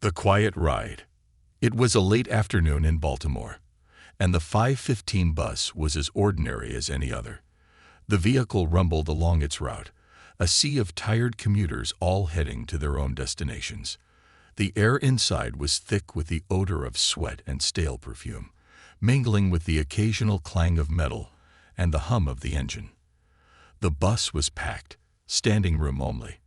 The Quiet Ride. It was a late afternoon in Baltimore, and the 5:15 bus was as ordinary as any other. The vehicle rumbled along its route, a sea of tired commuters all heading to their own destinations. The air inside was thick with the odor of sweat and stale perfume, mingling with the occasional clang of metal and the hum of the engine. The bus was packed, standing room only,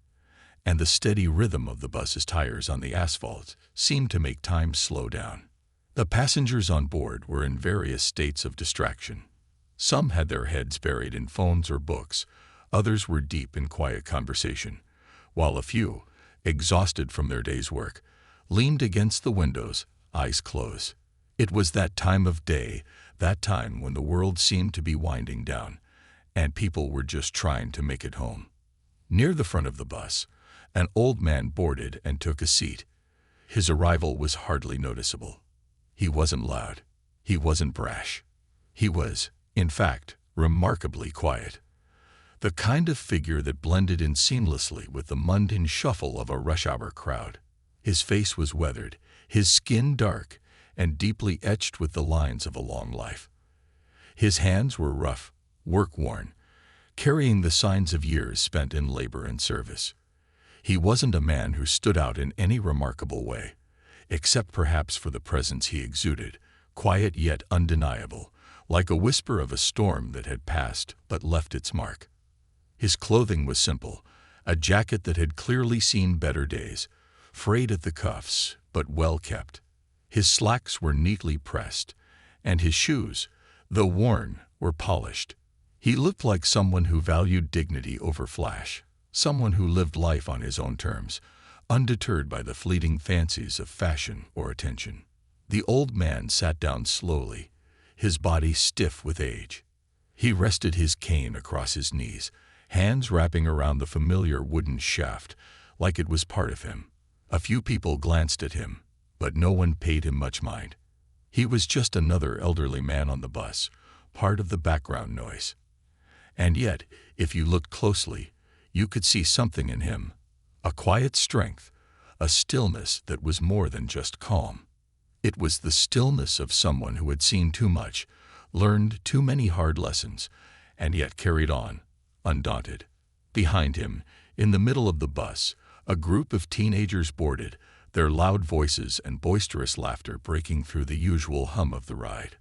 and the steady rhythm of the bus's tires on the asphalt seemed to make time slow down. The passengers on board were in various states of distraction. Some had their heads buried in phones or books, others were deep in quiet conversation, while a few, exhausted from their day's work, leaned against the windows, eyes closed. It was that time of day, that time when the world seemed to be winding down, and people were just trying to make it home. Near the front of the bus, an old man boarded and took a seat. His arrival was hardly noticeable. He wasn't loud. He wasn't brash. He was, in fact, remarkably quiet. The kind of figure that blended in seamlessly with the mundane shuffle of a rush-hour crowd. His face was weathered, his skin dark, and deeply etched with the lines of a long life. His hands were rough, work-worn, carrying the signs of years spent in labor and service. He wasn't a man who stood out in any remarkable way, except perhaps for the presence he exuded, quiet yet undeniable, like a whisper of a storm that had passed but left its mark. His clothing was simple, a jacket that had clearly seen better days, frayed at the cuffs, but well kept. His slacks were neatly pressed, and his shoes, though worn, were polished. He looked like someone who valued dignity over flash, someone who lived life on his own terms, undeterred by the fleeting fancies of fashion or attention. The old man sat down slowly, his body stiff with age. He rested his cane across his knees, hands wrapping around the familiar wooden shaft, like it was part of him. A few people glanced at him, but no one paid him much mind. He was just another elderly man on the bus, part of the background noise. And yet, if you looked closely, you could see something in him, a quiet strength, a stillness that was more than just calm. It was the stillness of someone who had seen too much, learned too many hard lessons, and yet carried on, undaunted. Behind him, in the middle of the bus, a group of teenagers boarded, their loud voices and boisterous laughter breaking through the usual hum of the ride.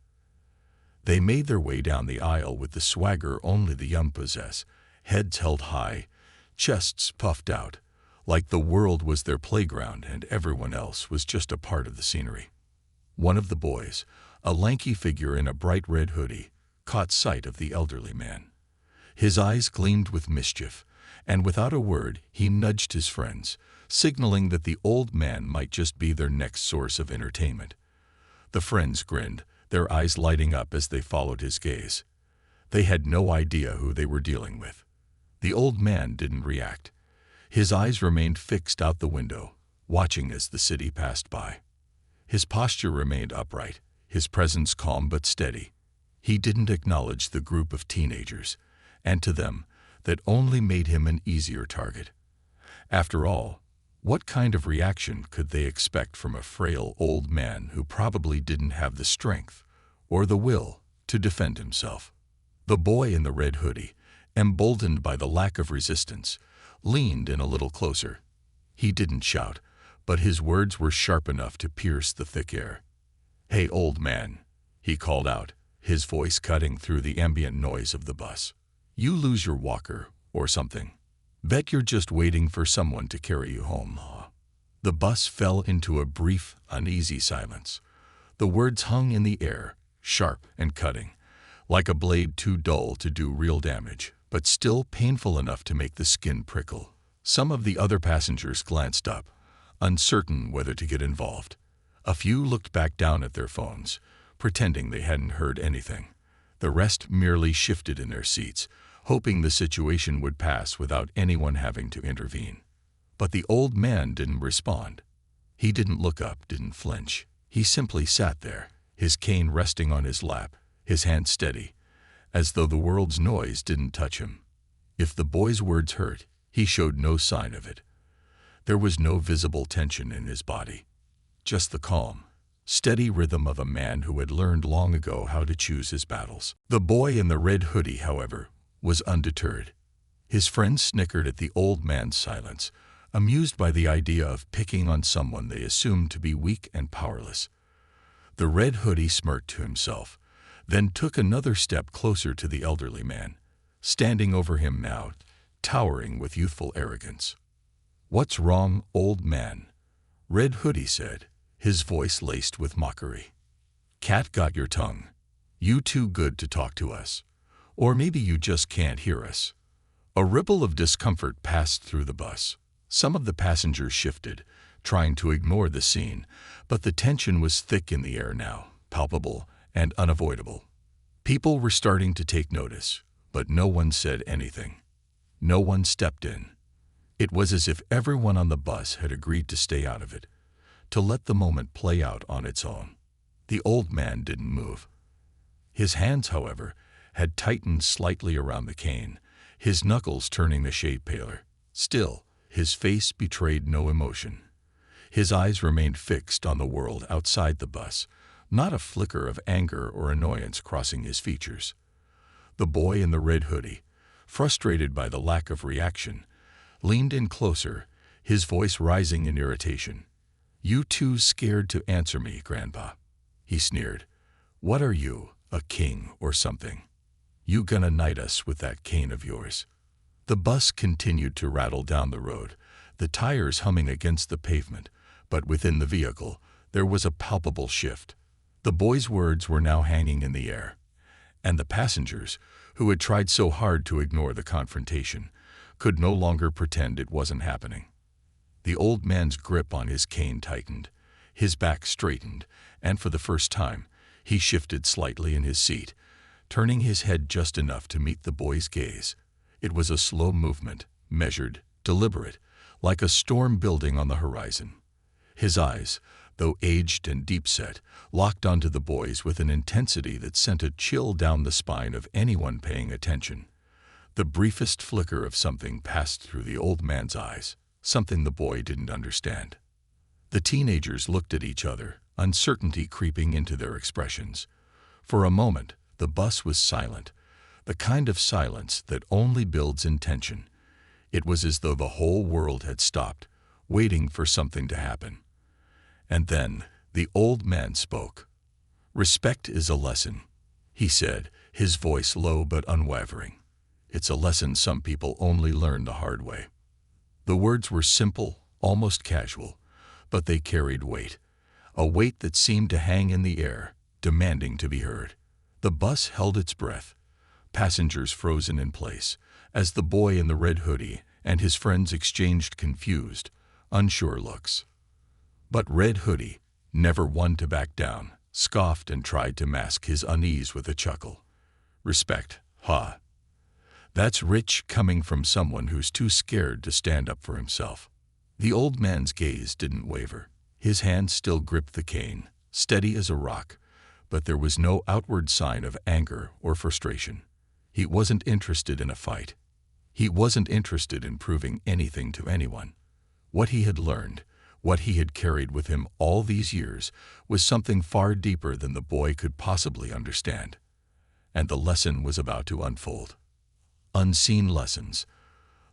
They made their way down the aisle with the swagger only the young possess, heads held high, chests puffed out, like the world was their playground and everyone else was just a part of the scenery. One of the boys, a lanky figure in a bright red hoodie, caught sight of the elderly man. His eyes gleamed with mischief, and without a word he nudged his friends, signaling that the old man might just be their next source of entertainment. The friends grinned, their eyes lighting up as they followed his gaze. They had no idea who they were dealing with. The old man didn't react. His eyes remained fixed out the window, watching as the city passed by. His posture remained upright, his presence calm but steady. He didn't acknowledge the group of teenagers, and to them, that only made him an easier target. After all, what kind of reaction could they expect from a frail old man who probably didn't have the strength or the will to defend himself? The boy in the red hoodie, emboldened by the lack of resistance, leaned in a little closer. He didn't shout, but his words were sharp enough to pierce the thick air. "Hey, old man," he called out, his voice cutting through the ambient noise of the bus. "You lose your walker or something. Bet you're just waiting for someone to carry you home." The bus fell into a brief, uneasy silence. The words hung in the air, sharp and cutting, like a blade too dull to do real damage, but still painful enough to make the skin prickle. Some of the other passengers glanced up, uncertain whether to get involved. A few looked back down at their phones, pretending they hadn't heard anything. The rest merely shifted in their seats, hoping the situation would pass without anyone having to intervene. But the old man didn't respond. He didn't look up, didn't flinch. He simply sat there, his cane resting on his lap, his hand steady, as though the world's noise didn't touch him. If the boy's words hurt, he showed no sign of it. There was no visible tension in his body. just the calm, steady rhythm of a man who had learned long ago how to choose his battles. The boy in the red hoodie, however, was undeterred. His friends snickered at the old man's silence, amused by the idea of picking on someone they assumed to be weak and powerless. The red hoodie smirked to himself, then took another step closer to the elderly man, standing over him now, towering with youthful arrogance. "What's wrong, old man?" Red Hoodie said, his voice laced with mockery. "Cat got your tongue. You too good to talk to us. Or maybe you just can't hear us." A ripple of discomfort passed through the bus. Some of the passengers shifted, trying to ignore the scene, but the tension was thick in the air now, palpable and unavoidable. People were starting to take notice, but no one said anything. No one stepped in. It was as if everyone on the bus had agreed to stay out of it, to let the moment play out on its own. The old man didn't move. His hands, however, had tightened slightly around the cane, his knuckles turning a shade paler. Still, his face betrayed no emotion. His eyes remained fixed on the world outside the bus, not a flicker of anger or annoyance crossing his features. The boy in the red hoodie, frustrated by the lack of reaction, leaned in closer, his voice rising in irritation. "You too scared to answer me, Grandpa," he sneered. "What are you, a king or something? You gonna knight us with that cane of yours?" The bus continued to rattle down the road, the tires humming against the pavement, but within the vehicle there was a palpable shift. The boy's words were now hanging in the air, and the passengers, who had tried so hard to ignore the confrontation, could no longer pretend it wasn't happening. The old man's grip on his cane tightened, his back straightened, and for the first time, he shifted slightly in his seat, turning his head just enough to meet the boy's gaze. It was a slow movement, measured, deliberate, like a storm building on the horizon. His eyes, though aged and deep-set, locked onto the boy's with an intensity that sent a chill down the spine of anyone paying attention. The briefest flicker of something passed through the old man's eyes, something the boy didn't understand. The teenagers looked at each other, uncertainty creeping into their expressions. For a moment, the bus was silent, the kind of silence that only builds in tension. It was as though the whole world had stopped, waiting for something to happen. And then the old man spoke. "Respect is a lesson," he said, his voice low but unwavering. "It's a lesson some people only learn the hard way." The words were simple, almost casual, but they carried weight, a weight that seemed to hang in the air, demanding to be heard. The bus held its breath, passengers frozen in place, as the boy in the red hoodie and his friends exchanged confused, unsure looks. But Red Hoodie, never one to back down, scoffed and tried to mask his unease with a chuckle. "Respect, ha. That's rich coming from someone who's too scared to stand up for himself." The old man's gaze didn't waver. His hand still gripped the cane, steady as a rock, but there was no outward sign of anger or frustration. He wasn't interested in a fight. He wasn't interested in proving anything to anyone. What he had learned, what he had carried with him all these years, was something far deeper than the boy could possibly understand. And the lesson was about to unfold. Unseen lessons.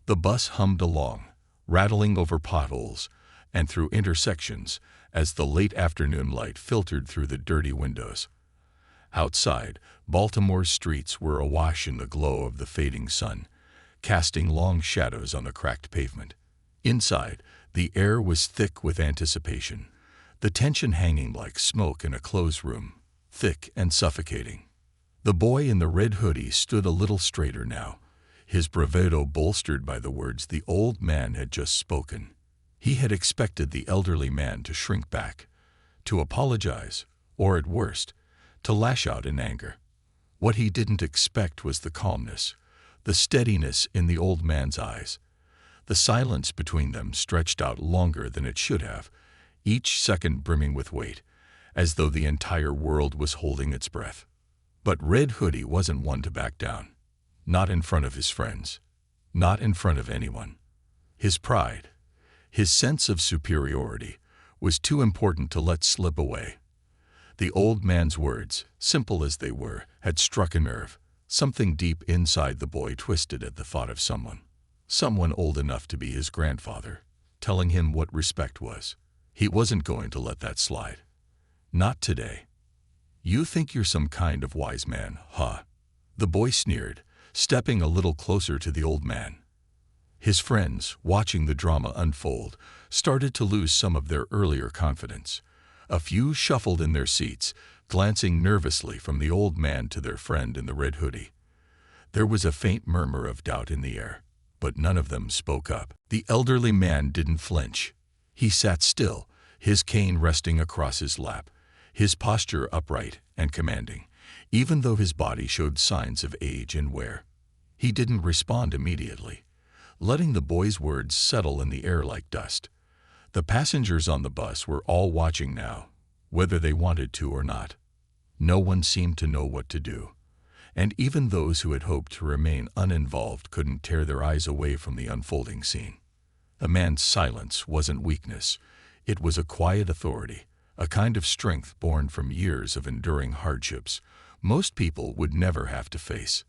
The bus hummed along, rattling over potholes and through intersections as the late afternoon light filtered through the dirty windows. Outside, Baltimore's streets were awash in the glow of the fading sun, casting long shadows on the cracked pavement. Inside, the air was thick with anticipation, the tension hanging like smoke in a closed room, thick and suffocating. The boy in the red hoodie stood a little straighter now, his bravado bolstered by the words the old man had just spoken. He had expected the elderly man to shrink back, to apologize, or at worst, to lash out in anger. What he didn't expect was the calmness, the steadiness in the old man's eyes. The silence between them stretched out longer than it should have, each second brimming with weight, as though the entire world was holding its breath. But Red Hoodie wasn't one to back down. Not in front of his friends. Not in front of anyone. His pride, his sense of superiority, was too important to let slip away. The old man's words, simple as they were, had struck a nerve. Something deep inside the boy twisted at the thought of someone old enough to be his grandfather, telling him what respect was. He wasn't going to let that slide. Not today. You think you're some kind of wise man, huh? The boy sneered, stepping a little closer to the old man. His friends, watching the drama unfold, started to lose some of their earlier confidence. A few shuffled in their seats, glancing nervously from the old man to their friend in the red hoodie. There was a faint murmur of doubt in the air, but none of them spoke up. The elderly man didn't flinch. He sat still, his cane resting across his lap, his posture upright and commanding, even though his body showed signs of age and wear. He didn't respond immediately, letting the boy's words settle in the air like dust. The passengers on the bus were all watching now, whether they wanted to or not. No one seemed to know what to do, and even those who had hoped to remain uninvolved couldn't tear their eyes away from the unfolding scene. The man's silence wasn't weakness. It was a quiet authority, a kind of strength born from years of enduring hardships most people would never have to face.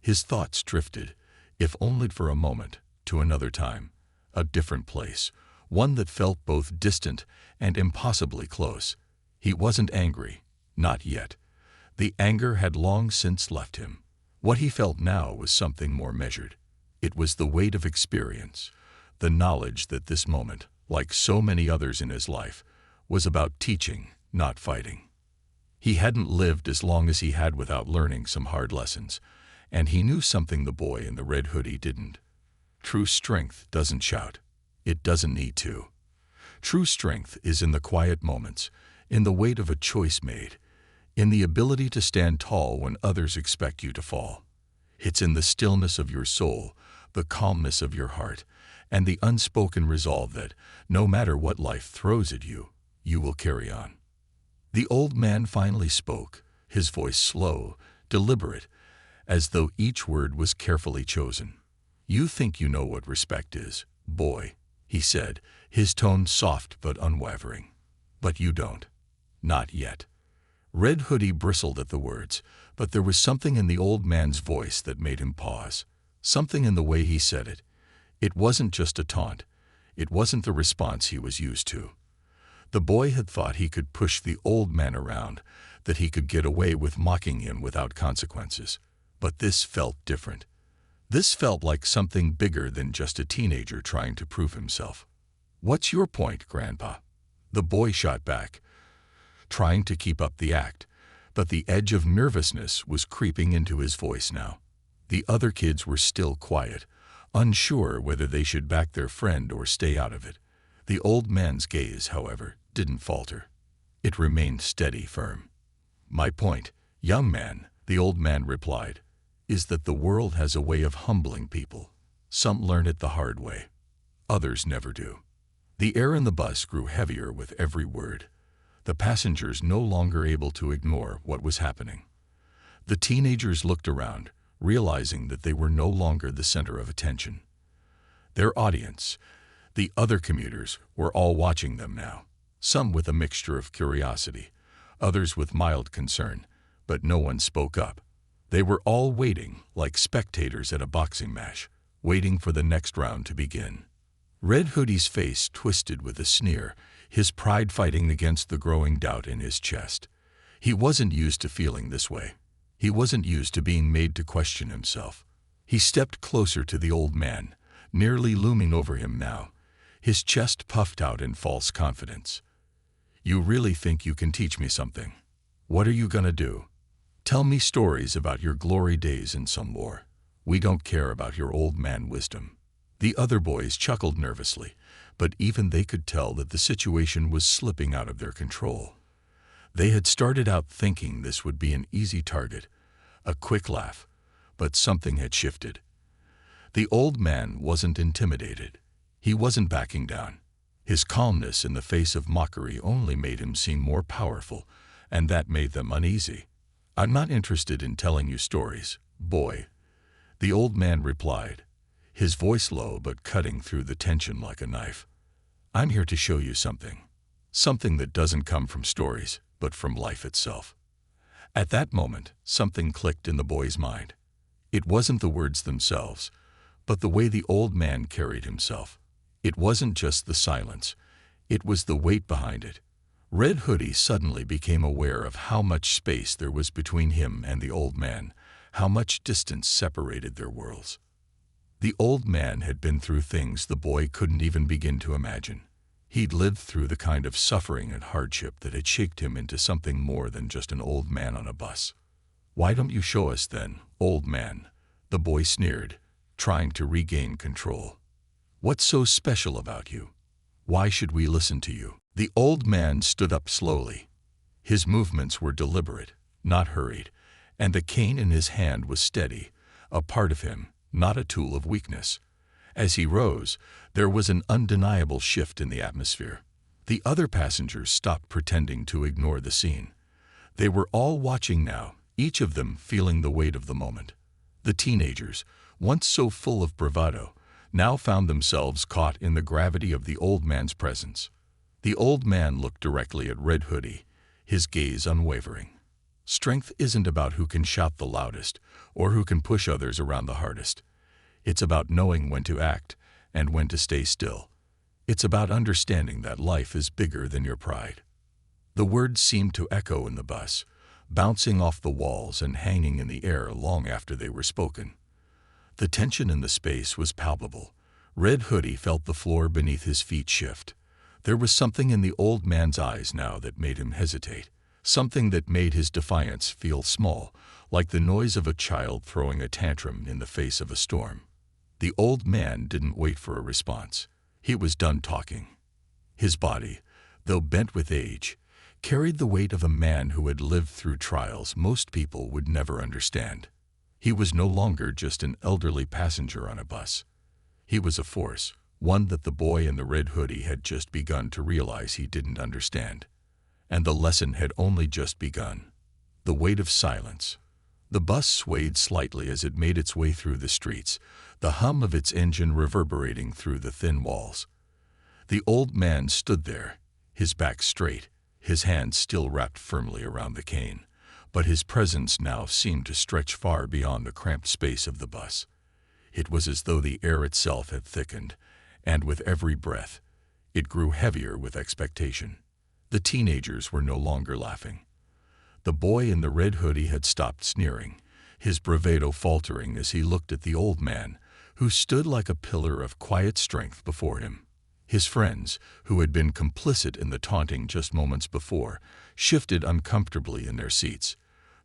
His thoughts drifted, if only for a moment, to another time, a different place, one that felt both distant and impossibly close. He wasn't angry, not yet. The anger had long since left him. What he felt now was something more measured. It was the weight of experience, the knowledge that this moment, like so many others in his life, was about teaching, not fighting. He hadn't lived as long as he had without learning some hard lessons, and he knew something the boy in the red hoodie didn't. True strength doesn't shout. It doesn't need to. True strength is in the quiet moments, in the weight of a choice made, in the ability to stand tall when others expect you to fall. It's in the stillness of your soul, the calmness of your heart, and the unspoken resolve that, no matter what life throws at you, you will carry on. The old man finally spoke, his voice slow, deliberate, as though each word was carefully chosen. "You think you know what respect is, boy," he said, his tone soft but unwavering. "But you don't. Not yet." Red Hoodie bristled at the words, but there was something in the old man's voice that made him pause, something in the way he said it. It wasn't just a taunt. It wasn't the response he was used to. The boy had thought he could push the old man around, that he could get away with mocking him without consequences. But this felt different. This felt like something bigger than just a teenager trying to prove himself. "What's your point, Grandpa?" The boy shot back, trying to keep up the act, but the edge of nervousness was creeping into his voice now. The other kids were still quiet, unsure whether they should back their friend or stay out of it. The old man's gaze, however, didn't falter. It remained steady, firm. "My point, young man," the old man replied, "is that the world has a way of humbling people. Some learn it the hard way. Others never do." The air in the bus grew heavier with every word, the passengers no longer able to ignore what was happening. The teenagers looked around, realizing that they were no longer the center of attention. Their audience, the other commuters, were all watching them now, some with a mixture of curiosity, others with mild concern, but no one spoke up. They were all waiting, like spectators at a boxing match, waiting for the next round to begin. Red Hoodie's face twisted with a sneer, his pride fighting against the growing doubt in his chest. He wasn't used to feeling this way. He wasn't used to being made to question himself. He stepped closer to the old man, nearly looming over him now, his chest puffed out in false confidence. "You really think you can teach me something? What are you gonna do? Tell me stories about your glory days in some war. We don't care about your old man wisdom." The other boys chuckled nervously, but even they could tell that the situation was slipping out of their control. They had started out thinking this would be an easy target, a quick laugh, but something had shifted. The old man wasn't intimidated. He wasn't backing down. His calmness in the face of mockery only made him seem more powerful, and that made them uneasy. "I'm not interested in telling you stories, boy," the old man replied, his voice low but cutting through the tension like a knife. "I'm here to show you something. something that doesn't come from stories, but from life itself. At that moment, something clicked in the boy's mind. It wasn't the words themselves, but the way the old man carried himself. It wasn't just the silence, it was the weight behind it. Red Hoodie suddenly became aware of how much space there was between him and the old man, how much distance separated their worlds. The old man had been through things the boy couldn't even begin to imagine. He'd lived through the kind of suffering and hardship that had shaped him into something more than just an old man on a bus. "Why don't you show us then, old man?" the boy sneered, trying to regain control. "What's so special about you? Why should we listen to you?" The old man stood up slowly. His movements were deliberate, not hurried, and the cane in his hand was steady, a part of him, not a tool of weakness. As he rose, there was an undeniable shift in the atmosphere. The other passengers stopped pretending to ignore the scene. They were all watching now, each of them feeling the weight of the moment. The teenagers, once so full of bravado, now found themselves caught in the gravity of the old man's presence. The old man looked directly at Red Hoodie, his gaze unwavering. Strength isn't about who can shout the loudest or who can push others around the hardest. It's about knowing when to act and when to stay still. It's about understanding that life is bigger than your pride. The words seemed to echo in the bus, bouncing off the walls and hanging in the air long after they were spoken. The tension in the space was palpable. Red Hoodie felt the floor beneath his feet shift. There was something in the old man's eyes now that made him hesitate, something that made his defiance feel small, like the noise of a child throwing a tantrum in the face of a storm. The old man didn't wait for a response. He was done talking. His body, though bent with age, carried the weight of a man who had lived through trials most people would never understand. He was no longer just an elderly passenger on a bus. He was a force, one that the boy in the red hoodie had just begun to realize he didn't understand. And the lesson had only just begun. The weight of silence. The bus swayed slightly as it made its way through the streets, the hum of its engine reverberating through the thin walls. The old man stood there, his back straight, his hands still wrapped firmly around the cane, but his presence now seemed to stretch far beyond the cramped space of the bus. It was as though the air itself had thickened, and with every breath, it grew heavier with expectation. The teenagers were no longer laughing. The boy in the red hoodie had stopped sneering, his bravado faltering as he looked at the old man, who stood like a pillar of quiet strength before him. His friends, who had been complicit in the taunting just moments before, shifted uncomfortably in their seats.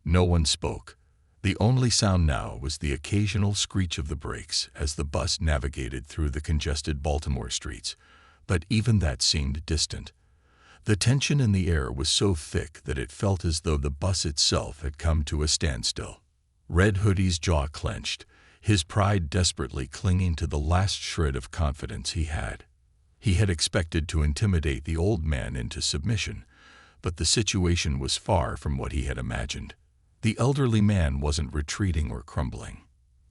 No one spoke. The only sound now was the occasional screech of the brakes as the bus navigated through the congested Baltimore streets, but even that seemed distant. The tension in the air was so thick that it felt as though the bus itself had come to a standstill. Red Hoodie's jaw clenched, his pride desperately clinging to the last shred of confidence he had. He had expected to intimidate the old man into submission, but the situation was far from what he had imagined. The elderly man wasn't retreating or crumbling.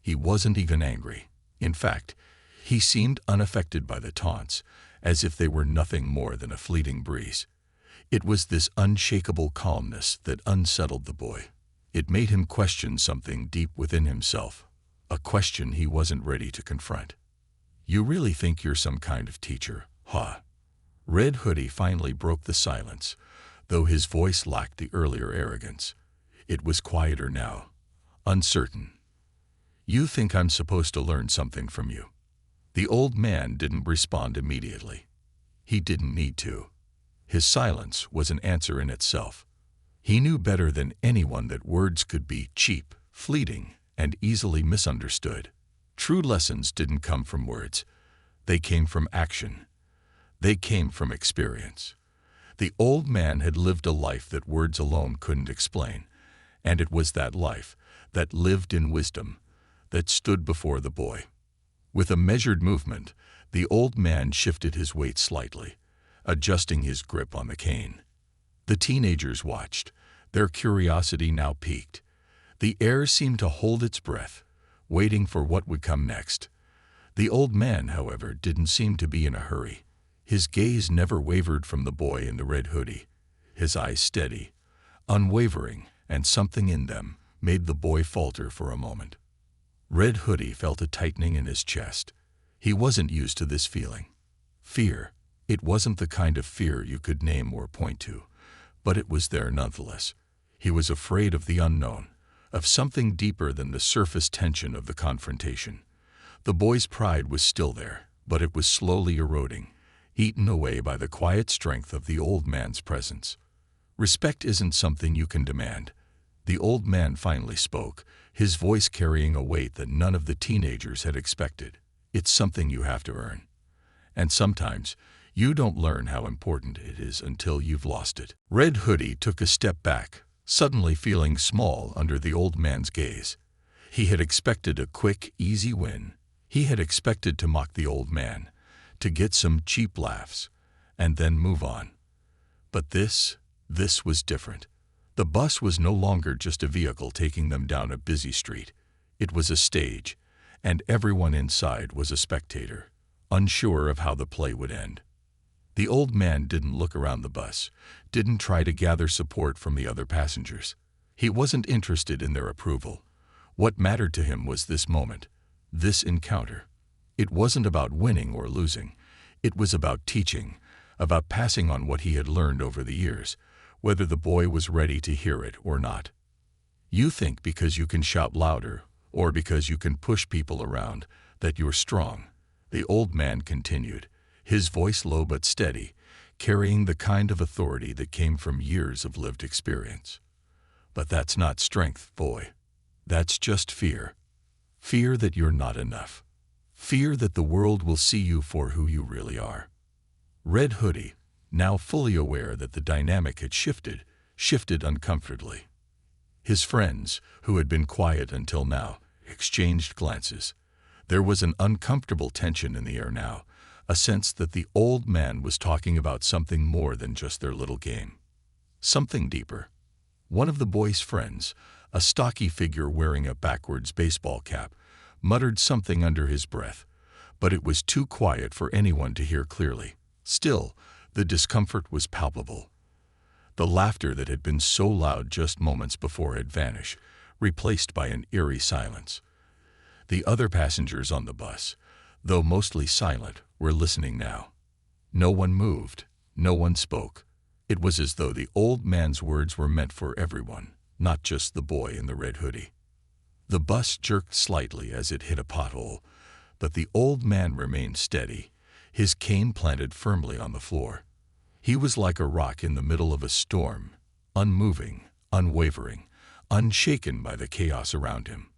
He wasn't even angry. In fact, he seemed unaffected by the taunts, as if they were nothing more than a fleeting breeze. It was this unshakable calmness that unsettled the boy. It made him question something deep within himself, a question he wasn't ready to confront. "You really think you're some kind of teacher, huh?" Red Hoodie finally broke the silence, though his voice lacked the earlier arrogance. It was quieter now, uncertain. "You think I'm supposed to learn something from you?" The old man didn't respond immediately. He didn't need to. His silence was an answer in itself. He knew better than anyone that words could be cheap, fleeting, and easily misunderstood. True lessons didn't come from words. They came from action. They came from experience. The old man had lived a life that words alone couldn't explain, and it was that life, that lived in wisdom, that stood before the boy. With a measured movement, the old man shifted his weight slightly, adjusting his grip on the cane. The teenagers watched, their curiosity now piqued. The air seemed to hold its breath, waiting for what would come next. The old man, however, didn't seem to be in a hurry. His gaze never wavered from the boy in the red hoodie, his eyes steady, unwavering, and something in them made the boy falter for a moment. Red Hoodie felt a tightening in his chest. He wasn't used to this feeling. Fear. It wasn't the kind of fear you could name or point to, but it was there nonetheless. He was afraid of the unknown, of something deeper than the surface tension of the confrontation. The boy's pride was still there, but it was slowly eroding, eaten away by the quiet strength of the old man's presence. Respect isn't something you can demand. The old man finally spoke, his voice carrying a weight that none of the teenagers had expected. It's something you have to earn. And sometimes, you don't learn how important it is until you've lost it. Red Hoodie took a step back, suddenly feeling small under the old man's gaze. He had expected a quick, easy win. He had expected to mock the old man, to get some cheap laughs, and then move on. But this was different. The bus was no longer just a vehicle taking them down a busy street. It was a stage, and everyone inside was a spectator, unsure of how the play would end. The old man didn't look around the bus, didn't try to gather support from the other passengers. He wasn't interested in their approval. What mattered to him was this moment, this encounter. It wasn't about winning or losing. It was about teaching, about passing on what he had learned over the years, whether the boy was ready to hear it or not. You think because you can shout louder, or because you can push people around, that you're strong. The old man continued, his voice low but steady, carrying the kind of authority that came from years of lived experience. But that's not strength, boy. That's just fear. Fear that you're not enough. Fear that the world will see you for who you really are. Red Hoodie, now fully aware that the dynamic had shifted uncomfortably. His friends, who had been quiet until now, exchanged glances. There was an uncomfortable tension in the air now, a sense that the old man was talking about something more than just their little game. Something deeper. One of the boy's friends, a stocky figure wearing a backwards baseball cap, muttered something under his breath, but it was too quiet for anyone to hear clearly. Still, the discomfort was palpable. The laughter that had been so loud just moments before had vanished, replaced by an eerie silence. The other passengers on the bus, though mostly silent, were listening now. No one moved, no one spoke. It was as though the old man's words were meant for everyone, not just the boy in the red hoodie. The bus jerked slightly as it hit a pothole, but the old man remained steady, his cane planted firmly on the floor. He was like a rock in the middle of a storm, unmoving, unwavering, unshaken by the chaos around him.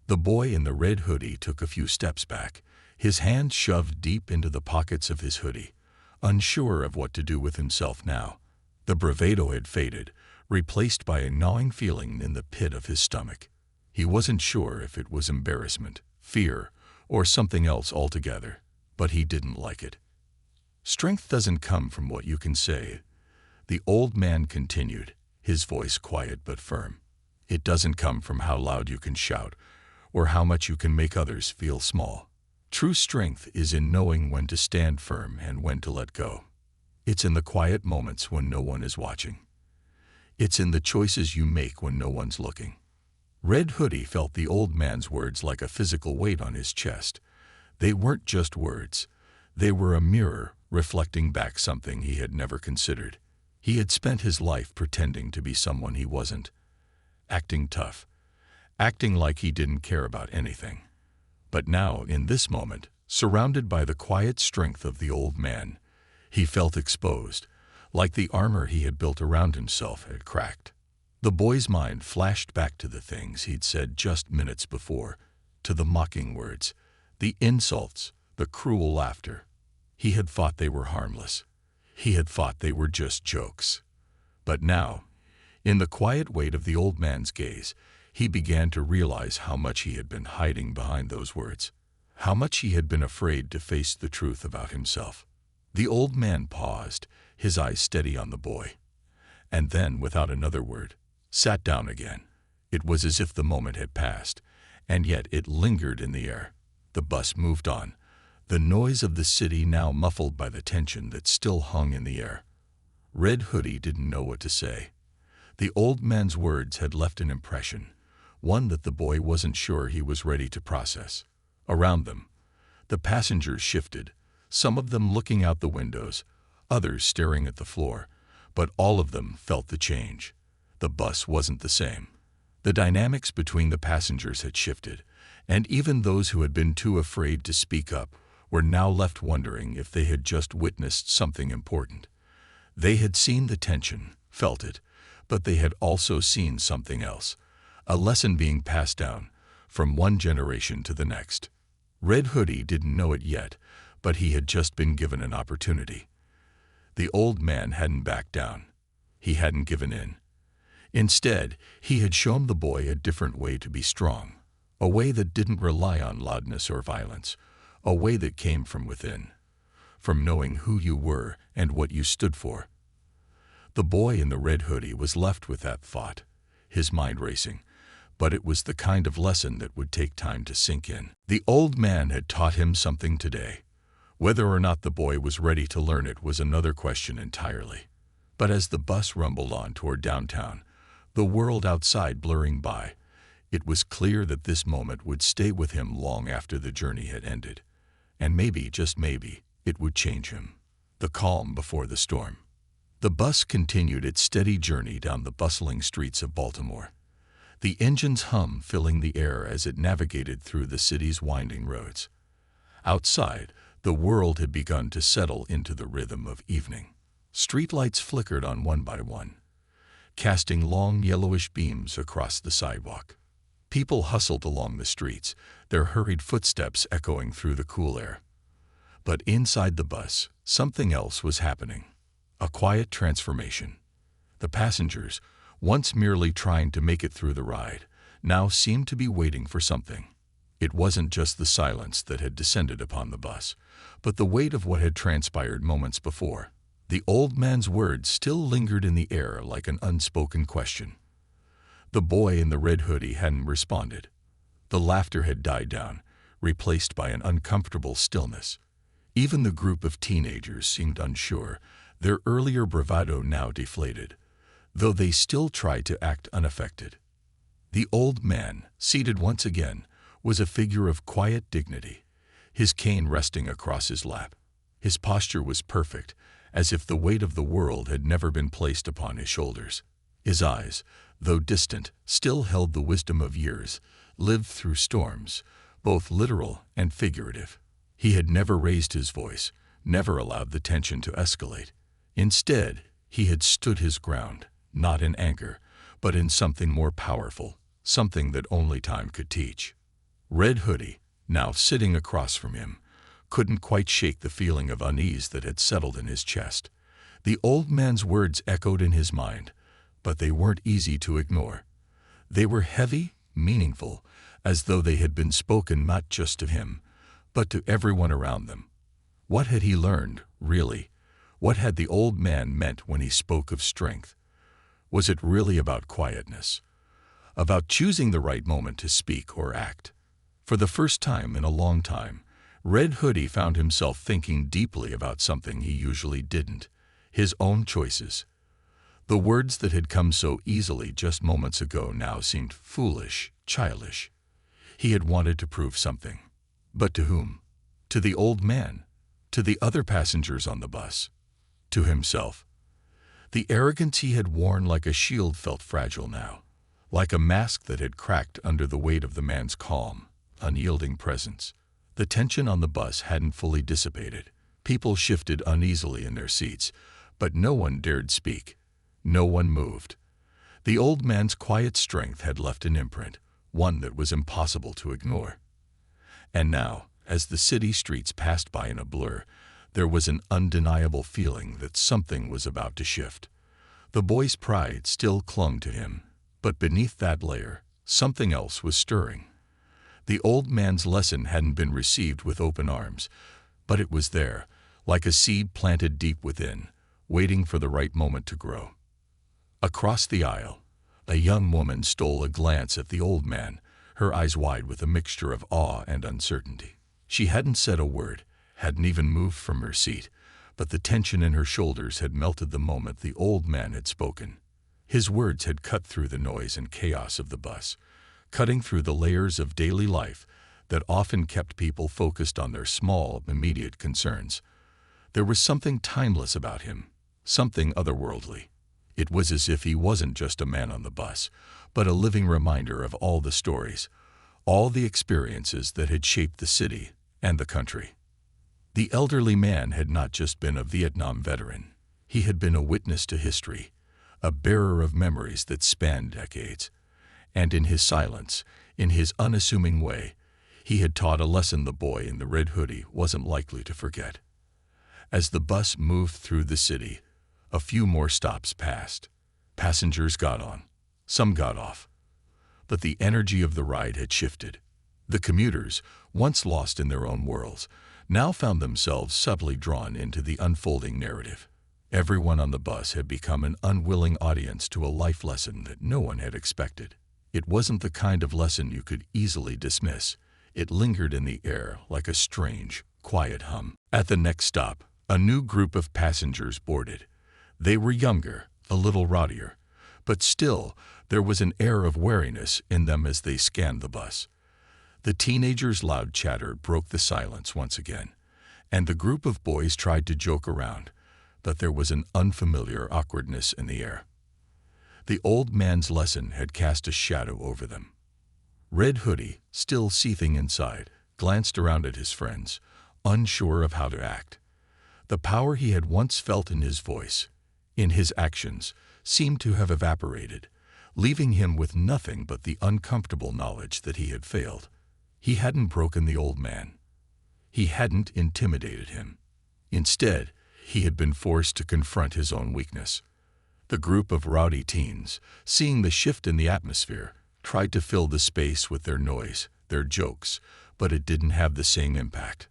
The boy in the red hoodie took a few steps back, his hands shoved deep into the pockets of his hoodie, unsure of what to do with himself now. The bravado had faded, replaced by a gnawing feeling in the pit of his stomach. He wasn't sure if it was embarrassment, fear, or something else altogether, but he didn't like it. Strength doesn't come from what you can say, the old man continued, his voice quiet but firm. It doesn't come from how loud you can shout, or how much you can make others feel small. True strength is in knowing when to stand firm and when to let go. It's in the quiet moments when no one is watching. It's in the choices you make when no one's looking. Red Hoodie felt the old man's words like a physical weight on his chest. They weren't just words. They were a mirror reflecting back something he had never considered. He had spent his life pretending to be someone he wasn't, acting tough, acting like he didn't care about anything. But now, in this moment, surrounded by the quiet strength of the old man, he felt exposed, like the armor he had built around himself had cracked. The boy's mind flashed back to the things he'd said just minutes before, to the mocking words, the insults, the cruel laughter. He had thought they were harmless. He had thought they were just jokes. But now, in the quiet weight of the old man's gaze, he began to realize how much he had been hiding behind those words, how much he had been afraid to face the truth about himself. The old man paused, his eyes steady on the boy, and then, without another word, sat down again. It was as if the moment had passed, and yet it lingered in the air. The bus moved on. the noise of the city now muffled by the tension that still hung in the air. Red Hoodie didn't know what to say. The old man's words had left an impression, one that the boy wasn't sure he was ready to process. Around them, the passengers shifted, some of them looking out the windows, others staring at the floor, but all of them felt the change. The bus wasn't the same. The dynamics between the passengers had shifted, and even those who had been too afraid to speak up were now left wondering if they had just witnessed something important. They had seen the tension, felt it, but they had also seen something else, a lesson being passed down from one generation to the next. Red Hoodie didn't know it yet, but he had just been given an opportunity. The old man hadn't backed down. He hadn't given in. Instead, he had shown the boy a different way to be strong, a way that didn't rely on loudness or violence, a way that came from within, from knowing who you were and what you stood for. The boy in the red hoodie was left with that thought, his mind racing, but it was the kind of lesson that would take time to sink in. The old man had taught him something today. Whether or not the boy was ready to learn it was another question entirely. But as the bus rumbled on toward downtown, the world outside blurring by, it was clear that this moment would stay with him long after the journey had ended. And maybe, just maybe, it would change him. The calm before the storm. The bus continued its steady journey down the bustling streets of Baltimore, the engine's hum filling the air as it navigated through the city's winding roads. Outside, the world had begun to settle into the rhythm of evening. Streetlights flickered on one by one, casting long yellowish beams across the sidewalk. People hustled along the streets, their hurried footsteps echoing through the cool air. But inside the bus, something else was happening. A quiet transformation. The passengers, once merely trying to make it through the ride, now seemed to be waiting for something. It wasn't just the silence that had descended upon the bus, but the weight of what had transpired moments before. The old man's words still lingered in the air like an unspoken question. The boy in the red hoodie hadn't responded. The laughter had died down, replaced by an uncomfortable stillness. Even the group of teenagers seemed unsure, their earlier bravado now deflated, though they still tried to act unaffected. The old man, seated once again, was a figure of quiet dignity, his cane resting across his lap. His posture was perfect, as if the weight of the world had never been placed upon his shoulders. His eyes, though distant, still held the wisdom of years, lived through storms, both literal and figurative. He had never raised his voice, never allowed the tension to escalate. Instead, he had stood his ground, not in anger, but in something more powerful, something that only time could teach. Red Hoodie, now sitting across from him, couldn't quite shake the feeling of unease that had settled in his chest. The old man's words echoed in his mind, but they weren't easy to ignore. They were heavy, meaningful, as though they had been spoken not just to him, but to everyone around them. What had he learned, really? What had the old man meant when he spoke of strength? Was it really about quietness? About choosing the right moment to speak or act? For the first time in a long time, Red Hoodie found himself thinking deeply about something he usually didn't, his own choices. The words that had come so easily just moments ago now seemed foolish, childish. He had wanted to prove something. But to whom? To the old man? To the other passengers on the bus? To himself? The arrogance he had worn like a shield felt fragile now, like a mask that had cracked under the weight of the man's calm, unyielding presence. The tension on the bus hadn't fully dissipated. People shifted uneasily in their seats, but no one dared speak. No one moved. The old man's quiet strength had left an imprint, one that was impossible to ignore. And now, as the city streets passed by in a blur, there was an undeniable feeling that something was about to shift. The boy's pride still clung to him, but beneath that layer, something else was stirring. The old man's lesson hadn't been received with open arms, but it was there, like a seed planted deep within, waiting for the right moment to grow. Across the aisle, a young woman stole a glance at the old man, her eyes wide with a mixture of awe and uncertainty. She hadn't said a word, hadn't even moved from her seat, but the tension in her shoulders had melted the moment the old man had spoken. His words had cut through the noise and chaos of the bus, cutting through the layers of daily life that often kept people focused on their small, immediate concerns. There was something timeless about him, something otherworldly. It was as if he wasn't just a man on the bus, but a living reminder of all the stories, all the experiences that had shaped the city and the country. The elderly man had not just been a Vietnam veteran. He had been a witness to history, a bearer of memories that spanned decades. And in his silence, in his unassuming way, he had taught a lesson the boy in the red hoodie wasn't likely to forget. As the bus moved through the city, a few more stops passed. Passengers got on. Some got off. But the energy of the ride had shifted. The commuters, once lost in their own worlds, now found themselves subtly drawn into the unfolding narrative. Everyone on the bus had become an unwilling audience to a life lesson that no one had expected. It wasn't the kind of lesson you could easily dismiss. It lingered in the air like a strange, quiet hum. At the next stop, a new group of passengers boarded. They were younger, a little rowdier, but still there was an air of wariness in them as they scanned the bus. The teenagers' loud chatter broke the silence once again, and the group of boys tried to joke around, but there was an unfamiliar awkwardness in the air. The old man's lesson had cast a shadow over them. Red Hoodie, still seething inside, glanced around at his friends, unsure of how to act. The power he had once felt in his voice, in his actions, seemed to have evaporated, leaving him with nothing but the uncomfortable knowledge that he had failed. He hadn't broken the old man. He hadn't intimidated him. Instead, he had been forced to confront his own weakness. The group of rowdy teens, seeing the shift in the atmosphere, tried to fill the space with their noise, their jokes, but it didn't have the same impact.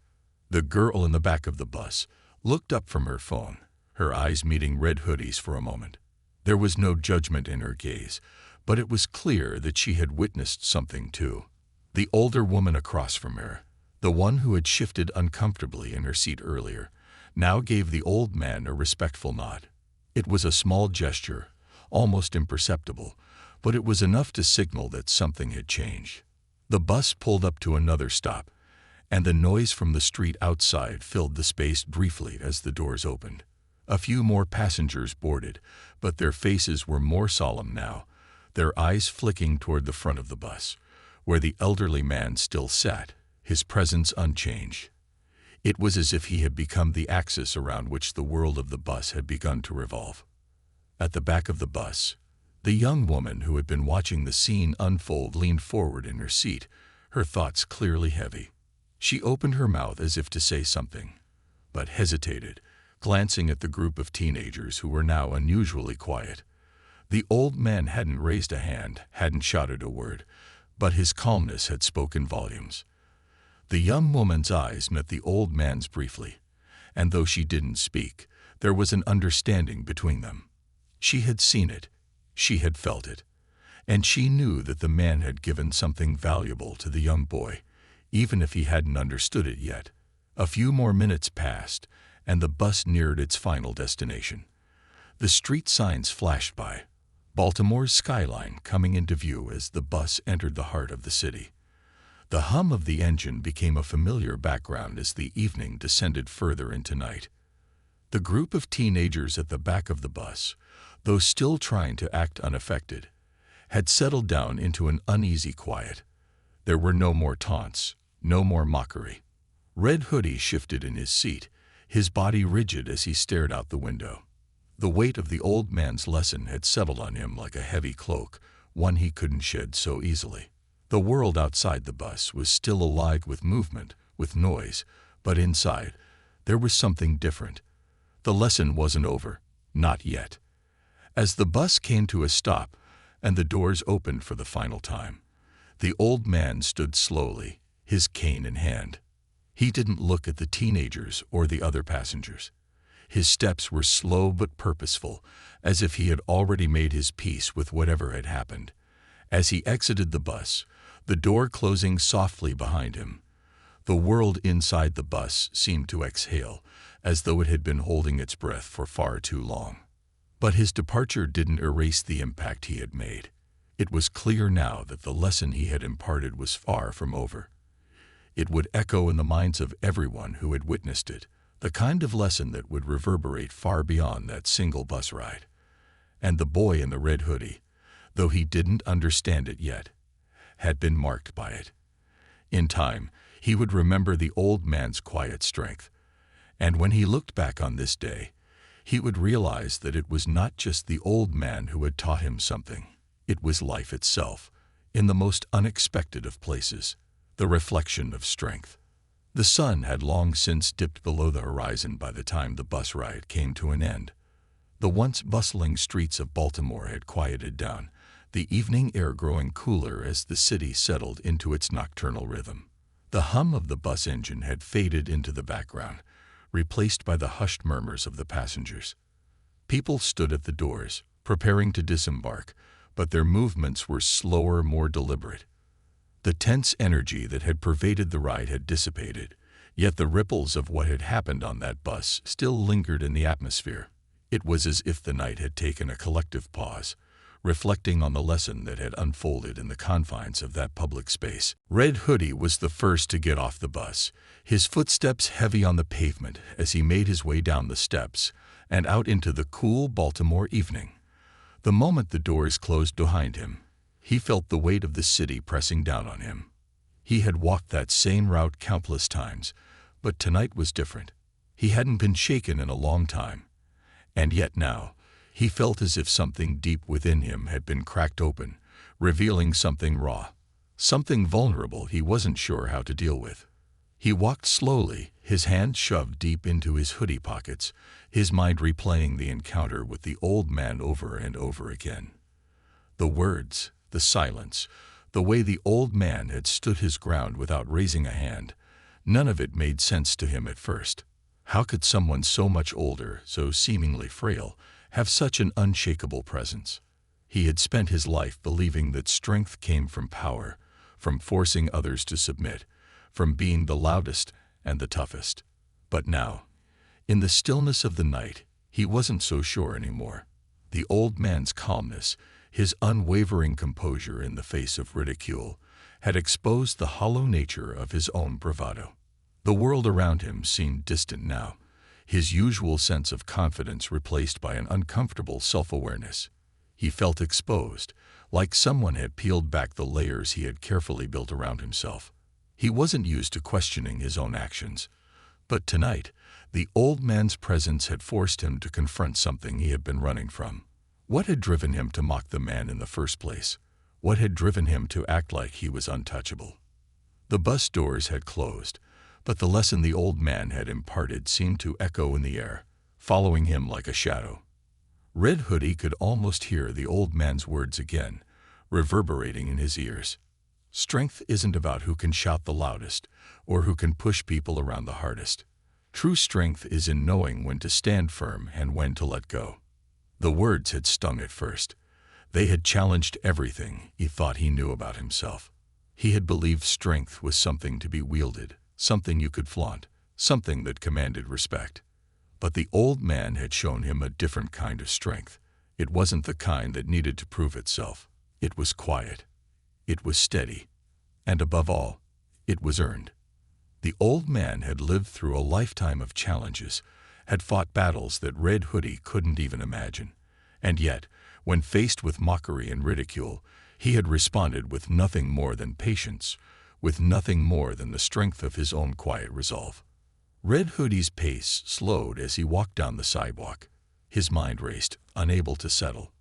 The girl in the back of the bus looked up from her phone, her eyes meeting Red Hoodie's for a moment. There was no judgment in her gaze, but it was clear that she had witnessed something too. The older woman across from her, the one who had shifted uncomfortably in her seat earlier, now gave the old man a respectful nod. It was a small gesture, almost imperceptible, but it was enough to signal that something had changed. The bus pulled up to another stop, and the noise from the street outside filled the space briefly as the doors opened. A few more passengers boarded, but their faces were more solemn now, their eyes flicking toward the front of the bus, where the elderly man still sat, his presence unchanged. It was as if he had become the axis around which the world of the bus had begun to revolve. At the back of the bus, the young woman who had been watching the scene unfold leaned forward in her seat, her thoughts clearly heavy. She opened her mouth as if to say something, but hesitated, glancing at the group of teenagers who were now unusually quiet. The old man hadn't raised a hand, hadn't shouted a word, but his calmness had spoken volumes. The young woman's eyes met the old man's briefly, and though she didn't speak, there was an understanding between them. She had seen it, she had felt it, and she knew that the man had given something valuable to the young boy, even if he hadn't understood it yet. A few more minutes passed, and the bus neared its final destination. The street signs flashed by, Baltimore's skyline coming into view as the bus entered the heart of the city. The hum of the engine became a familiar background as the evening descended further into night. The group of teenagers at the back of the bus, though still trying to act unaffected, had settled down into an uneasy quiet. There were no more taunts, no more mockery. Red Hoodie shifted in his seat, his body rigid as he stared out the window. The weight of the old man's lesson had settled on him like a heavy cloak, one he couldn't shed so easily. The world outside the bus was still alive with movement, with noise, but inside, there was something different. The lesson wasn't over, not yet. As the bus came to a stop and the doors opened for the final time, the old man stood slowly, his cane in hand. He didn't look at the teenagers or the other passengers. His steps were slow but purposeful, as if he had already made his peace with whatever had happened. As he exited the bus, the door closing softly behind him, The world inside the bus seemed to exhale, as though it had been holding its breath for far too long. But his departure didn't erase the impact he had made. It was clear now that the lesson he had imparted was far from over. It would echo in the minds of everyone who had witnessed it, the kind of lesson that would reverberate far beyond that single bus ride. And the boy in the red hoodie, though he didn't understand it yet, had been marked by it. In time, he would remember the old man's quiet strength, and when he looked back on this day, he would realize that it was not just the old man who had taught him something. It was life itself, in the most unexpected of places, the reflection of strength. The sun had long since dipped below the horizon by the time the bus ride came to an end. The once bustling streets of Baltimore had quieted down, the evening air growing cooler as the city settled into its nocturnal rhythm. The hum of the bus engine had faded into the background, replaced by the hushed murmurs of the passengers. People stood at the doors, preparing to disembark, but their movements were slower, more deliberate. The tense energy that had pervaded the ride had dissipated, yet the ripples of what had happened on that bus still lingered in the atmosphere. It was as if the night had taken a collective pause, reflecting on the lesson that had unfolded in the confines of that public space. Red Hoodie was the first to get off the bus, his footsteps heavy on the pavement as he made his way down the steps and out into the cool Baltimore evening. The moment the doors closed behind him, he felt the weight of the city pressing down on him. He had walked that same route countless times, but tonight was different. He hadn't been shaken in a long time, and yet now, he felt as if something deep within him had been cracked open, revealing something raw, something vulnerable he wasn't sure how to deal with. He walked slowly, his hands shoved deep into his hoodie pockets, his mind replaying the encounter with the old man over and over again. The words, the silence, the way the old man had stood his ground without raising a hand, none of it made sense to him at first. How could someone so much older, so seemingly frail, have such an unshakable presence? He had spent his life believing that strength came from power, from forcing others to submit, from being the loudest and the toughest. But now, in the stillness of the night, he wasn't so sure anymore. The old man's calmness, his unwavering composure in the face of ridicule, had exposed the hollow nature of his own bravado. The world around him seemed distant now, his usual sense of confidence replaced by an uncomfortable self-awareness. He felt exposed, like someone had peeled back the layers he had carefully built around himself. He wasn't used to questioning his own actions, but tonight, the old man's presence had forced him to confront something he had been running from. What had driven him to mock the man in the first place? What had driven him to act like he was untouchable? The bus doors had closed, but the lesson the old man had imparted seemed to echo in the air, following him like a shadow. Red Hoodie could almost hear the old man's words again, reverberating in his ears. Strength isn't about who can shout the loudest or who can push people around the hardest. True strength is in knowing when to stand firm and when to let go. The words had stung at first. They had challenged everything he thought he knew about himself. He had believed strength was something to be wielded, something you could flaunt, something that commanded respect. But the old man had shown him a different kind of strength. It wasn't the kind that needed to prove itself. It was quiet. It was steady. And above all, it was earned. The old man had lived through a lifetime of challenges, had fought battles that Red Hoodie couldn't even imagine. And yet, when faced with mockery and ridicule, he had responded with nothing more than patience, with nothing more than the strength of his own quiet resolve. Red Hoodie's pace slowed as he walked down the sidewalk. His mind raced, unable to settle.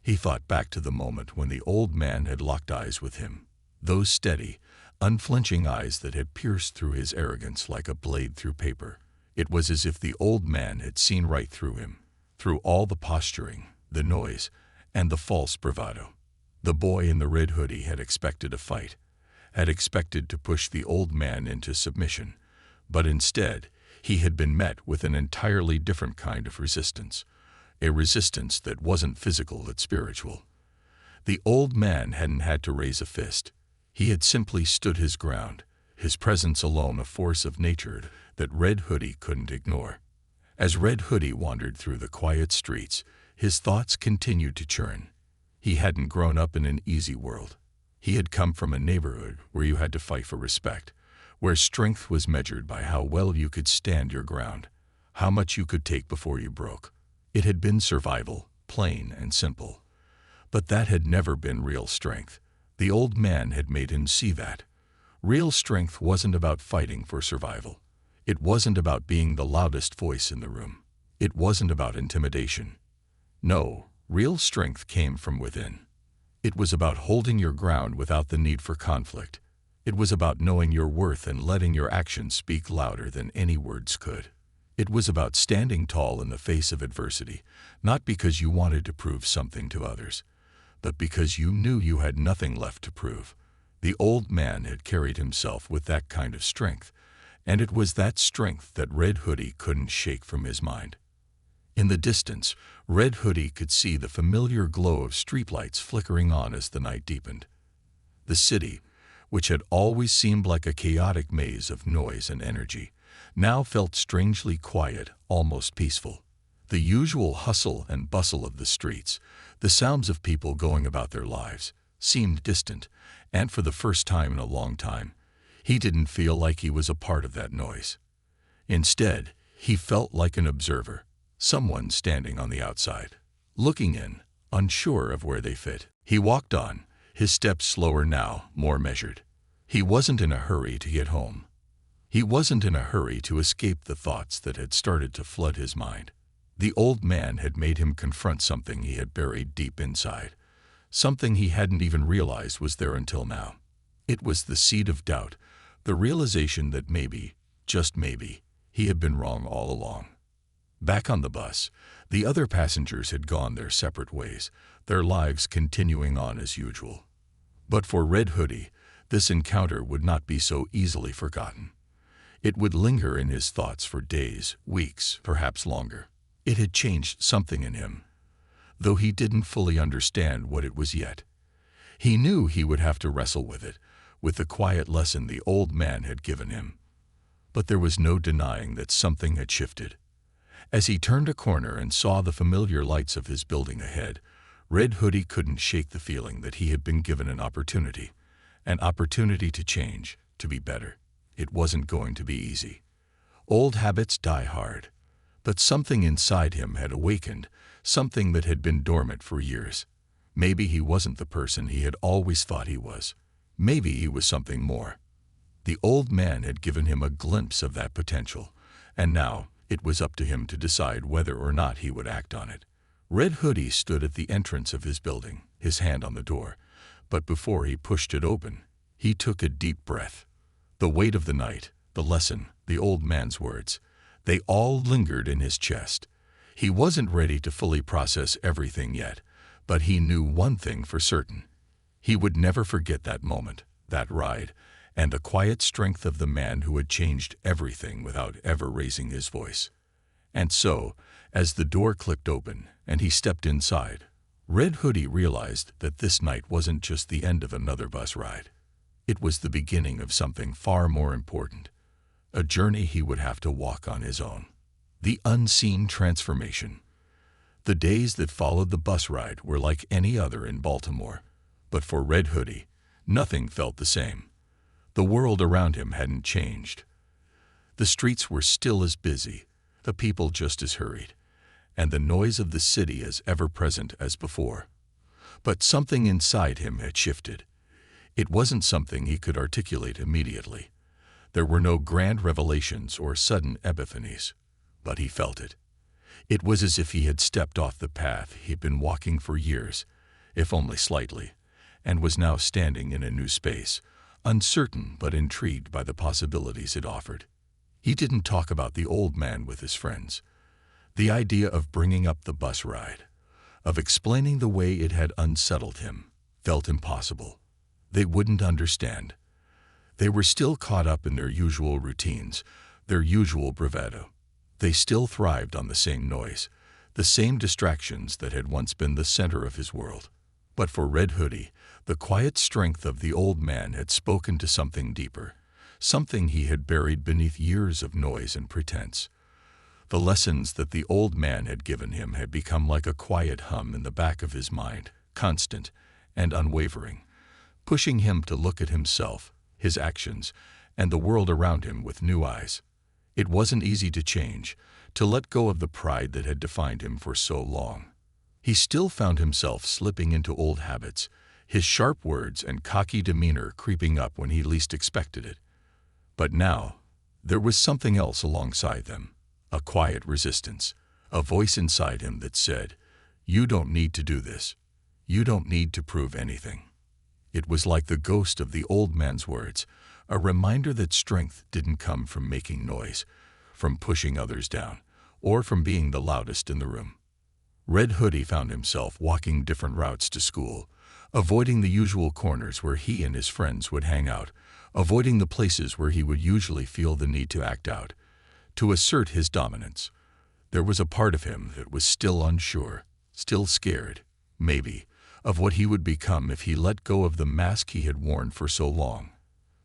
He thought back to the moment when the old man had locked eyes with him. Those steady, unflinching eyes that had pierced through his arrogance like a blade through paper. It was as if the old man had seen right through him, through all the posturing, the noise, and the false bravado. The boy in the red hoodie had expected a fight, had expected to push the old man into submission, but instead, he had been met with an entirely different kind of resistance, a resistance that wasn't physical but spiritual. The old man hadn't had to raise a fist. He had simply stood his ground, his presence alone a force of nature that Red Hoodie couldn't ignore. As Red Hoodie wandered through the quiet streets, his thoughts continued to churn. He hadn't grown up in an easy world. He had come from a neighborhood where you had to fight for respect, where strength was measured by how well you could stand your ground, how much you could take before you broke. It had been survival, plain and simple. But that had never been real strength. The old man had made him see that. Real strength wasn't about fighting for survival. It wasn't about being the loudest voice in the room. It wasn't about intimidation. No, real strength came from within. It was about holding your ground without the need for conflict. It was about knowing your worth and letting your actions speak louder than any words could. It was about standing tall in the face of adversity, not because you wanted to prove something to others, but because you knew you had nothing left to prove. The old man had carried himself with that kind of strength, and it was that strength that Red Hoodie couldn't shake from his mind. In the distance, Red Hoodie could see the familiar glow of streetlights flickering on as the night deepened. The city, which had always seemed like a chaotic maze of noise and energy, now felt strangely quiet, almost peaceful. The usual hustle and bustle of the streets, the sounds of people going about their lives, seemed distant, and for the first time in a long time, he didn't feel like he was a part of that noise. Instead, he felt like an observer, someone standing on the outside, looking in, unsure of where they fit. He walked on, his steps slower now, more measured. He wasn't in a hurry to get home. He wasn't in a hurry to escape the thoughts that had started to flood his mind. The old man had made him confront something he had buried deep inside, something he hadn't even realized was there until now. It was the seed of doubt, the realization that maybe, just maybe, he had been wrong all along. Back on the bus, the other passengers had gone their separate ways, their lives continuing on as usual. But for Red Hoodie, this encounter would not be so easily forgotten. It would linger in his thoughts for days, weeks, perhaps longer. It had changed something in him, though he didn't fully understand what it was yet. He knew he would have to wrestle with it, with the quiet lesson the old man had given him. But there was no denying that something had shifted. As he turned a corner and saw the familiar lights of his building ahead, Red Hoodie couldn't shake the feeling that he had been given an opportunity to change, to be better. It wasn't going to be easy. Old habits die hard. But something inside him had awakened, something that had been dormant for years. Maybe he wasn't the person he had always thought he was. Maybe he was something more. The old man had given him a glimpse of that potential, and now it was up to him to decide whether or not he would act on it. Red Hoodie stood at the entrance of his building, his hand on the door, but before he pushed it open, he took a deep breath. The weight of the night, the lesson, the old man's words, they all lingered in his chest. He wasn't ready to fully process everything yet, but he knew one thing for certain. He would never forget that moment, that ride, and the quiet strength of the man who had changed everything without ever raising his voice. And so, as the door clicked open and he stepped inside, Red Hoodie realized that this night wasn't just the end of another bus ride. It was the beginning of something far more important, a journey he would have to walk on his own. The unseen transformation. The days that followed the bus ride were like any other in Baltimore, but for Red Hoodie, nothing felt the same. The world around him hadn't changed. The streets were still as busy, the people just as hurried, and the noise of the city as ever-present as before. But something inside him had shifted. It wasn't something he could articulate immediately. There were no grand revelations or sudden epiphanies, but he felt it. It was as if he had stepped off the path he'd been walking for years, if only slightly, and was now standing in a new space, uncertain but intrigued by the possibilities it offered. He didn't talk about the old man with his friends. The idea of bringing up the bus ride, of explaining the way it had unsettled him, felt impossible. They wouldn't understand. They were still caught up in their usual routines, their usual bravado. They still thrived on the same noise, the same distractions that had once been the center of his world. But for Red Hoodie, the quiet strength of the old man had spoken to something deeper, something he had buried beneath years of noise and pretense. The lessons that the old man had given him had become like a quiet hum in the back of his mind, constant and unwavering, pushing him to look at himself, his actions, and the world around him with new eyes. It wasn't easy to change, to let go of the pride that had defined him for so long. He still found himself slipping into old habits, his sharp words and cocky demeanor creeping up when he least expected it. But now, there was something else alongside them, a quiet resistance, a voice inside him that said, "You don't need to do this. You don't need to prove anything." It was like the ghost of the old man's words, a reminder that strength didn't come from making noise, from pushing others down, or from being the loudest in the room. Red Hoodie found himself walking different routes to school, avoiding the usual corners where he and his friends would hang out, avoiding the places where he would usually feel the need to act out, to assert his dominance. There was a part of him that was still unsure, still scared, maybe, of what he would become if he let go of the mask he had worn for so long.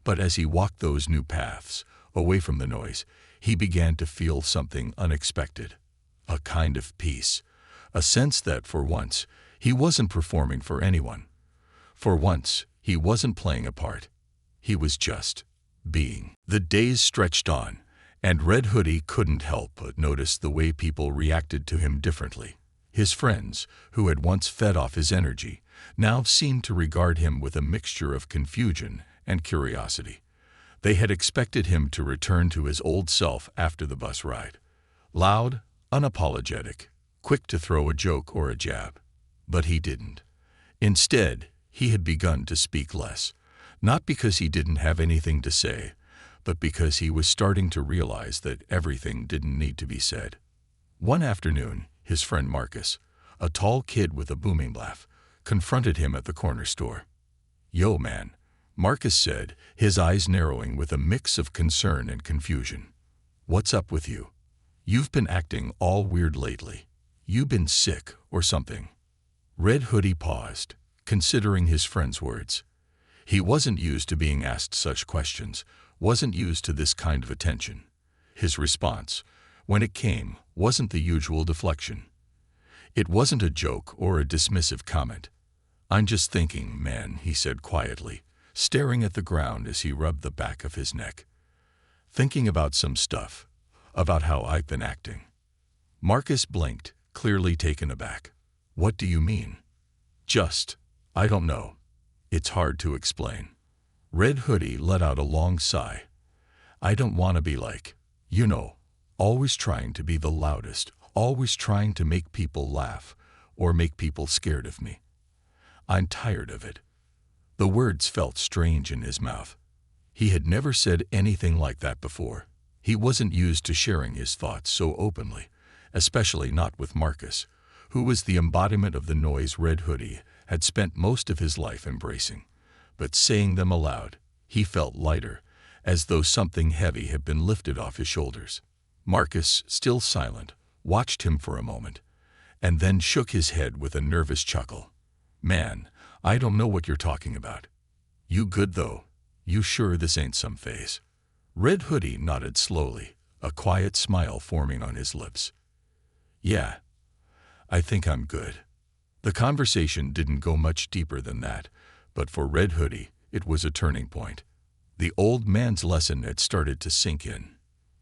But as he walked those new paths, away from the noise, he began to feel something unexpected, a kind of peace, a sense that, for once, he wasn't performing for anyone. For once, he wasn't playing a part. He was just being. The days stretched on, and Red Hoodie couldn't help but notice the way people reacted to him differently. His friends, who had once fed off his energy, now seemed to regard him with a mixture of confusion and curiosity. They had expected him to return to his old self after the bus ride. Loud, unapologetic, quick to throw a joke or a jab. But he didn't. Instead, he had begun to speak less, not because he didn't have anything to say, but because he was starting to realize that everything didn't need to be said. One afternoon, his friend Marcus, a tall kid with a booming laugh, confronted him at the corner store. "Yo, man," Marcus said, his eyes narrowing with a mix of concern and confusion. "What's up with you? You've been acting all weird lately. You been sick or something?" Red Hoodie paused, considering his friend's words. He wasn't used to being asked such questions, wasn't used to this kind of attention. His response, when it came, wasn't the usual deflection. It wasn't a joke or a dismissive comment. "I'm just thinking, man," he said quietly, staring at the ground as he rubbed the back of his neck. "Thinking about some stuff, about how I've been acting." Marcus blinked, clearly taken aback. "What do you mean?" I don't know. It's hard to explain." Red Hoodie let out a long sigh. "I don't want to be like, always trying to be the loudest, always trying to make people laugh, or make people scared of me. I'm tired of it." The words felt strange in his mouth. He had never said anything like that before. He wasn't used to sharing his thoughts so openly, especially not with Marcus, who was the embodiment of the noise Red Hoodie had spent most of his life embracing. But saying them aloud, he felt lighter, as though something heavy had been lifted off his shoulders. Marcus, still silent, watched him for a moment, and then shook his head with a nervous chuckle. "Man, I don't know what you're talking about. You good though? You sure this ain't some phase?" Red Hoodie nodded slowly, a quiet smile forming on his lips. "Yeah, I think I'm good." The conversation didn't go much deeper than that, but for Red Hoodie, it was a turning point. The old man's lesson had started to sink in.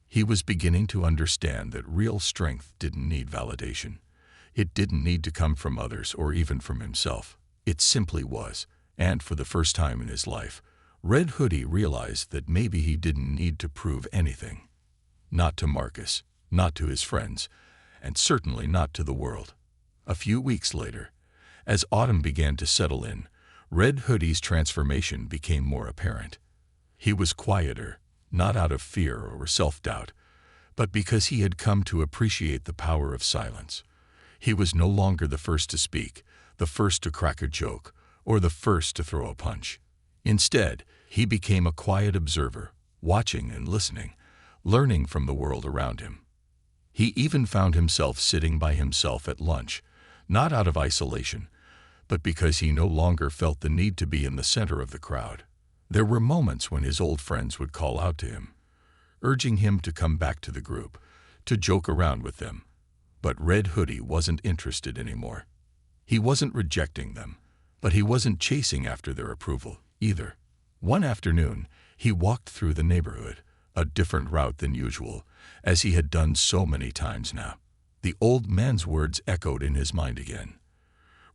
He was beginning to understand that real strength didn't need validation. It didn't need to come from others or even from himself. It simply was, and for the first time in his life, Red Hoodie realized that maybe he didn't need to prove anything. Not to Marcus, not to his friends, and certainly not to the world. A few weeks later, as autumn began to settle in, Red Hoodie's transformation became more apparent. He was quieter, not out of fear or self-doubt, but because he had come to appreciate the power of silence. He was no longer the first to speak, the first to crack a joke, or the first to throw a punch. Instead, he became a quiet observer, watching and listening, learning from the world around him. He even found himself sitting by himself at lunch, not out of isolation, but because he no longer felt the need to be in the center of the crowd. There were moments when his old friends would call out to him, urging him to come back to the group, to joke around with them. But Red Hoodie wasn't interested anymore. He wasn't rejecting them, but he wasn't chasing after their approval either. One afternoon, he walked through the neighborhood, a different route than usual, as he had done so many times now. The old man's words echoed in his mind again.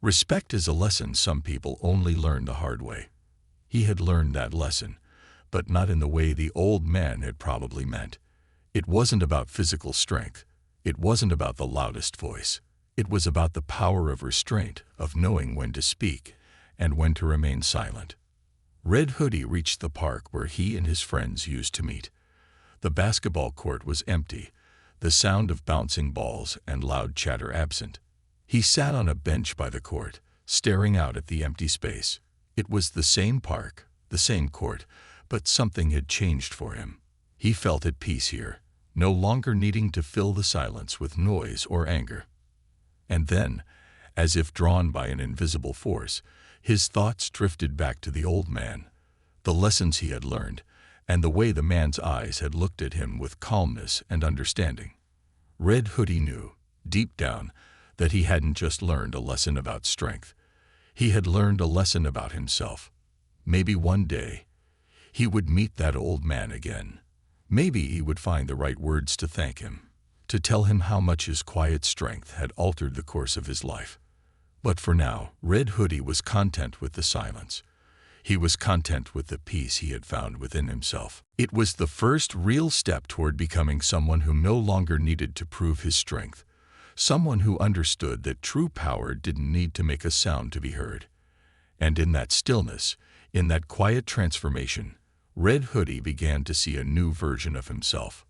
Respect is a lesson some people only learn the hard way. He had learned that lesson, but not in the way the old man had probably meant. It wasn't about physical strength. It wasn't about the loudest voice. It was about the power of restraint, of knowing when to speak and when to remain silent. Red Hoodie reached the park where he and his friends used to meet. The basketball court was empty, the sound of bouncing balls and loud chatter absent. He sat on a bench by the court, staring out at the empty space. It was the same park, the same court, but something had changed for him. He felt at peace here, no longer needing to fill the silence with noise or anger. And then, as if drawn by an invisible force, his thoughts drifted back to the old man, the lessons he had learned, and the way the man's eyes had looked at him with calmness and understanding. Red Hoodie knew, deep down, that he hadn't just learned a lesson about strength. He had learned a lesson about himself. Maybe one day, he would meet that old man again. Maybe he would find the right words to thank him, to tell him how much his quiet strength had altered the course of his life. But for now, Red Hoodie was content with the silence. He was content with the peace he had found within himself. It was the first real step toward becoming someone who no longer needed to prove his strength, someone who understood that true power didn't need to make a sound to be heard. And in that stillness, in that quiet transformation, Red Hoodie began to see a new version of himself,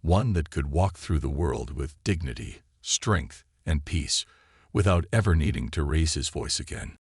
one that could walk through the world with dignity, strength, and peace, without ever needing to raise his voice again.